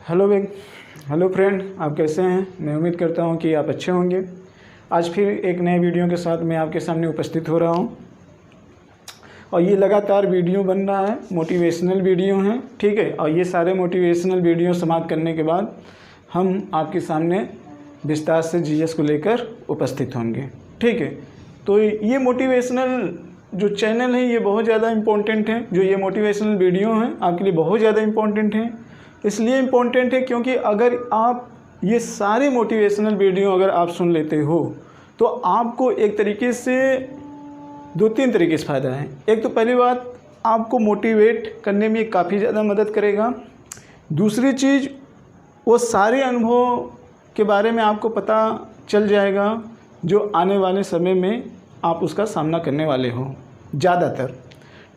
Hello friend, आप कैसे हैं। मैं उम्मीद करता हूं कि आप अच्छे होंगे। आज फिर एक नए वीडियो के साथ मैं आपके सामने उपस्थित हो रहा हूं और ये लगातार वीडियो बन रहा है, मोटिवेशनल वीडियो हैं, ठीक है। और ये सारे मोटिवेशनल वीडियो समाप्त करने के बाद हम आपके सामने विस्तार से जीएस को लेकर उपस्थित होंगे, ठीक है। तो ये मोटिवेशनल जो चैनल है ये बहुत ज़्यादा इम्पोर्टेंट है। जो ये मोटिवेशनल वीडियो हैं आपके लिए बहुत ज़्यादा इम्पोर्टेंट हैं। इसलिए इम्पोर्टेंट है क्योंकि अगर आप ये सारे मोटिवेशनल वीडियो अगर आप सुन लेते हो तो आपको एक तरीके से 2-3 तरीके से फ़ायदा है। एक तो पहली बात, आपको मोटिवेट करने में काफ़ी ज़्यादा मदद करेगा। दूसरी चीज़, वो सारे अनुभव के बारे में आपको पता चल जाएगा जो आने वाले समय में आप उसका सामना करने वाले हो ज़्यादातर,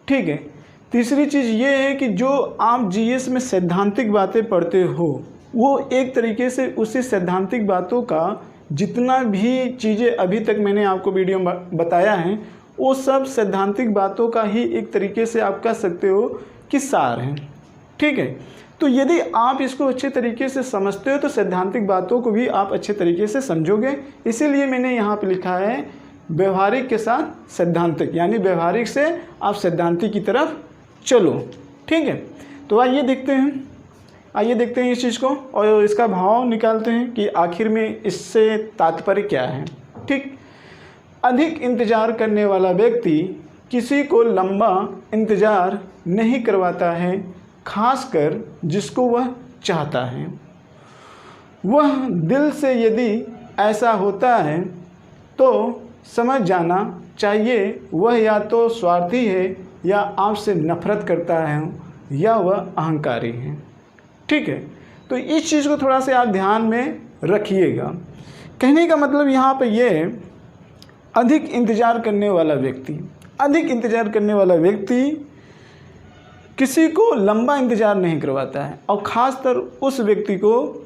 ठीक है। तीसरी चीज़ ये है कि जो आप जीएस में सैद्धांतिक बातें पढ़ते हो वो एक तरीके से उसी सैद्धांतिक बातों का जितना भी चीज़ें अभी तक मैंने आपको वीडियो बताया है वो सब सैद्धांतिक बातों का ही एक तरीके से आप कह सकते हो कि सार है, ठीक है। तो यदि आप इसको अच्छे तरीके से समझते हो तो सैद्धांतिक बातों को भी आप अच्छे तरीके से समझोगे। इसीलिए मैंने यहाँ पे लिखा है व्यवहारिक के साथ सैद्धांतिक, यानी व्यवहारिक से आप सैद्धांतिक की तरफ चलो, ठीक है। तो आइए देखते हैं इस चीज़ को और इसका भाव निकालते हैं कि आखिर में इससे तात्पर्य क्या है, ठीक। अधिक इंतज़ार करने वाला व्यक्ति किसी को लंबा इंतज़ार नहीं करवाता है, खासकर जिसको वह चाहता है। वह दिल से यदि ऐसा होता है तो समझ जाना चाहिए वह या तो स्वार्थी है या आपसे नफरत करता है या वह अहंकारी है, ठीक है। तो इस चीज़ को थोड़ा सा आप ध्यान में रखिएगा। कहने का मतलब यहाँ पे ये है, अधिक इंतज़ार करने वाला व्यक्ति किसी को लंबा इंतज़ार नहीं करवाता है और ख़ासकर उस व्यक्ति को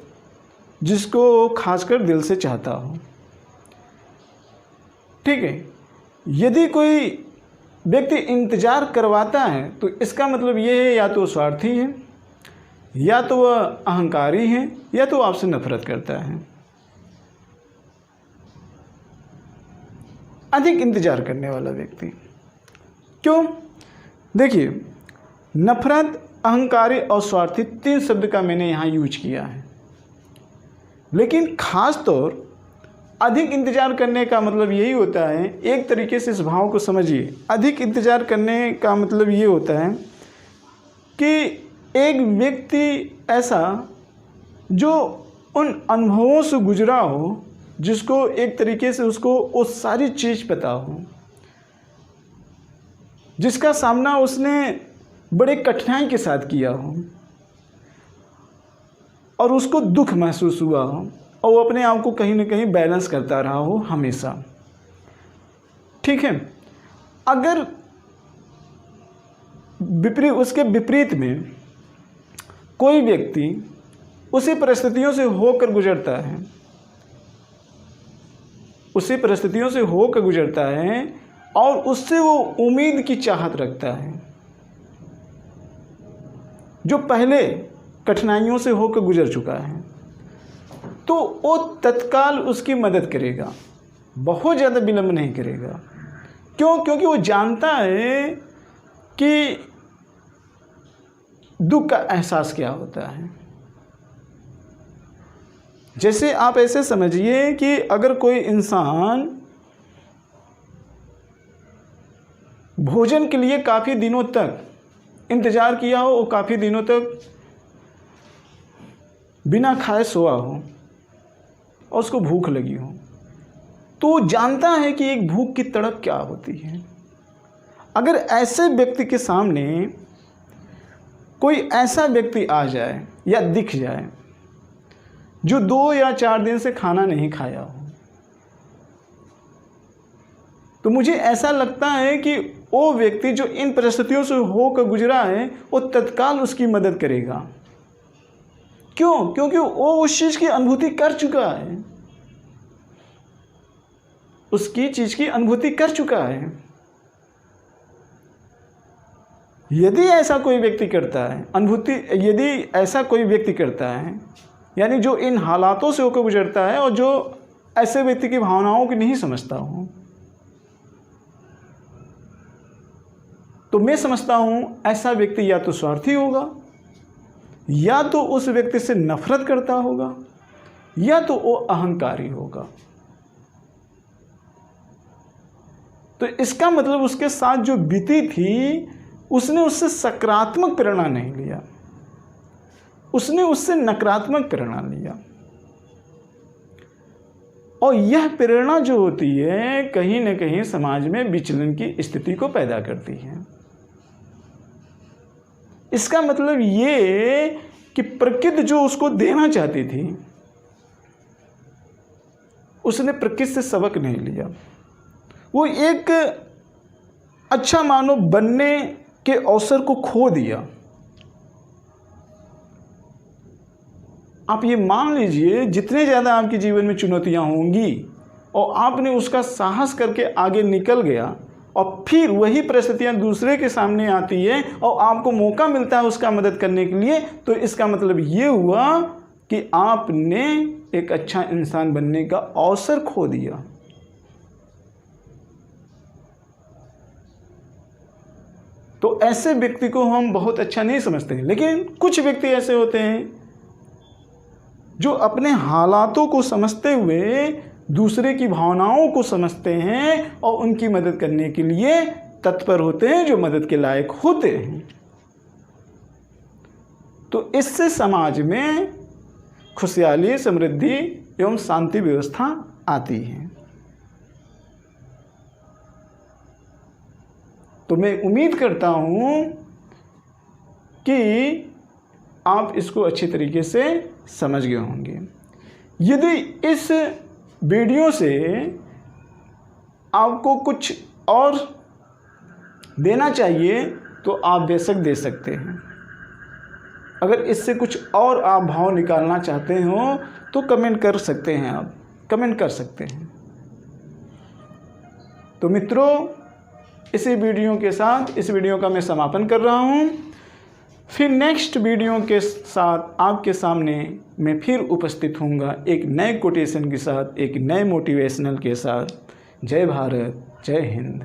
जिसको खासकर दिल से चाहता हो, ठीक है। यदि कोई व्यक्ति इंतज़ार करवाता है तो इसका मतलब ये है या तो स्वार्थी है या तो वह अहंकारी है या तो आपसे नफरत करता है। अधिक इंतज़ार करने वाला व्यक्ति क्यों? देखिए, नफरत, अहंकारी और स्वार्थी 3 शब्द का मैंने यहाँ यूज किया है, लेकिन ख़ास तौर अधिक इंतज़ार करने का मतलब यही होता है, एक तरीके से इस भाव को समझिए। अधिक इंतज़ार करने का मतलब ये होता है कि एक व्यक्ति ऐसा जो उन अनुभवों से गुजरा हो, जिसको एक तरीके से उसको वो सारी चीज़ पता हो, जिसका सामना उसने बड़े कठिनाई के साथ किया हो और उसको दुख महसूस हुआ हो और वो अपने आप को कहीं ना कहीं बैलेंस करता रहा हो हमेशा, ठीक है। अगर उसके विपरीत में कोई व्यक्ति उसी परिस्थितियों से होकर गुजरता है और उससे वो उम्मीद की चाहत रखता है, जो पहले कठिनाइयों से होकर गुजर चुका है, तो वो तत्काल उसकी मदद करेगा, बहुत ज़्यादा विलंब नहीं करेगा। क्यों? क्योंकि वो जानता है कि दुख का एहसास क्या होता है। जैसे आप ऐसे समझिए कि अगर कोई इंसान भोजन के लिए काफ़ी दिनों तक इंतज़ार किया हो, वो काफ़ी दिनों तक बिना खाए सोया हो और उसको भूख लगी हो, तो वो जानता है कि एक भूख की तड़प क्या होती है। अगर ऐसे व्यक्ति के सामने कोई ऐसा व्यक्ति आ जाए या दिख जाए जो 2 या 4 दिन से खाना नहीं खाया हो, तो मुझे ऐसा लगता है कि वो व्यक्ति जो इन परिस्थितियों से होकर गुजरा है वो तत्काल उसकी मदद करेगा। क्यों? क्योंकि वो उस चीज़ की अनुभूति कर चुका है, यदि ऐसा कोई व्यक्ति करता है, यदि ऐसा कोई व्यक्ति करता है, यानी जो इन हालातों से होकर गुजरता है और जो ऐसे व्यक्ति की भावनाओं को नहीं समझता हो, तो मैं समझता हूं ऐसा व्यक्ति या तो स्वार्थी होगा, या तो उस व्यक्ति से नफरत करता होगा, या तो वो अहंकारी होगा। तो इसका मतलब उसके साथ जो बीती थी, उसने उससे सकारात्मक प्रेरणा नहीं लिया, उसने उससे नकारात्मक प्रेरणा लिया। और यह प्रेरणा जो होती है कहीं न कहीं समाज में विचलन की स्थिति को पैदा करती है। इसका मतलब ये कि प्रकृति जो उसको देना चाहती थी, उसने प्रकृति से सबक नहीं लिया। वो एक अच्छा मानव बनने के अवसर को खो दिया। आप ये मान लीजिए, जितने ज़्यादा आपके जीवन में चुनौतियां होंगी और आपने उसका साहस करके आगे निकल गया, और फिर वही परिस्थितियां दूसरे के सामने आती है और आपको मौका मिलता है उसका मदद करने के लिए, तो इसका मतलब ये हुआ कि आपने एक अच्छा इंसान बनने का अवसर खो दिया। तो ऐसे व्यक्ति को हम बहुत अच्छा नहीं समझते हैं। लेकिन कुछ व्यक्ति ऐसे होते हैं जो अपने हालातों को समझते हुए दूसरे की भावनाओं को समझते हैं और उनकी मदद करने के लिए तत्पर होते हैं, जो मदद के लायक होते हैं। तो इससे समाज में खुशहाली, समृद्धि एवं शांति व्यवस्था आती है। तो मैं उम्मीद करता हूँ कि आप इसको अच्छी तरीके से समझ गए होंगे। यदि इस वीडियो से आपको कुछ और देना चाहिए तो आप बेशक दे सकते हैं। अगर इससे कुछ और आप भाव निकालना चाहते हो तो कमेंट कर सकते हैं, आप कमेंट कर सकते हैं। तो मित्रों, इसी वीडियो के साथ इस वीडियो का मैं समापन कर रहा हूँ। फिर नेक्स्ट वीडियो के साथ आपके सामने मैं फिर उपस्थित होऊंगा एक नए कोटेशन के साथ, एक नए मोटिवेशनल के साथ। जय भारत, जय हिंद।